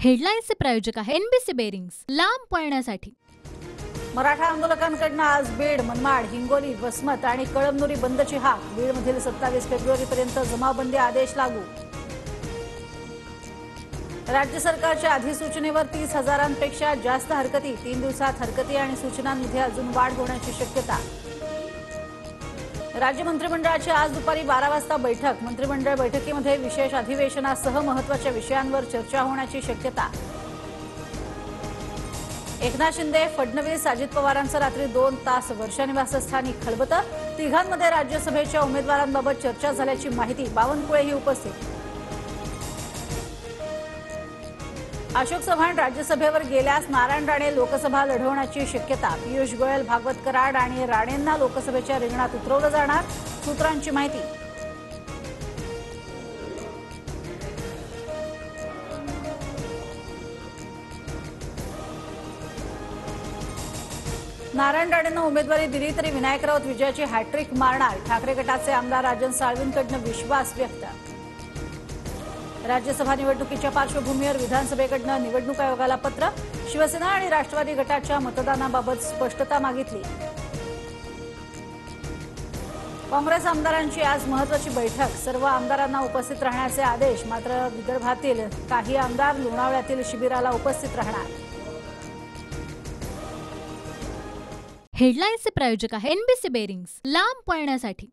हेडलाईन्सचे प्रायोजक आहे NBC bearings, लांब पळण्यासाठी। मराठा आंदोलकांकडून आज बीड, मनमाड, हिंगोली, वसमत आणि कळमनुरी बंदची हाक। बीडमधील 27 फेब्रुवारीपर्यंत जमावबंदी आदेश लागू। राज्य सरकारच्या अधिसूचनेवर 30,000पेक्षा जास्त हरकती। 3 दिवसात हरकती आणि सूचनांमध्ये अजून वाढ होण्याची शक्यता। राज्य मंत्रिमंडळाची आज दुपारी 12 वाजता बैठक। मंत्रिमंडळ बैठकीमध्ये विशेष अधिवेशनासह महत्त्वाच्या विषयांवर चर्चा होण्याची शक्यता। एकनाथ शिंदे, फडणवीस, अजित पवारांचं रात्री 2 तास वर्षा निवासस्थानी खलबतं। तिघांमध्ये राज्यसभेच्या उमेदवारांबाबत चर्चा झाल्याची माहिती। बावनकुळेही उपस्थित। अशोक चव्हाण राज्यसभेवर गेल्यास नारायण राणे लोकसभा लढवण्याची शक्यता। पियुष गोयल, भागवत कराड आणि राणेंना लोकसभेच्या रिंगणात उतरवलं जाणार, सूत्रांची माहिती। नारायण राणेंना उमेदवारी दिली तरी विनायक राऊत विजयाची हॅट्रिक मारणार। ठाकरे गटाचे आमदार राजन साळवींकडून विश्वास व्यक्त। राज्यसभा निवडणुकीच्या पार्श्वभूमीवर विधानसभेकडून निवडणूक आयोगाला पत्र। शिवसेना आणि राष्ट्रवादी गटाच्या मतदानाबाबत स्पष्टता मागितली। काँग्रेस आमदारांची आज महत्त्वाची बैठक। सर्व आमदारांना उपस्थित राहण्याचे आदेश। मात्र विदर्भातील काही आमदार लोणावळ्यातील शिबिराला उपस्थित राहणार। हेडलाईन्सचे प्रायोजक आहे एनबीसी बेरिंग्स, लांब पळण्यासाठी।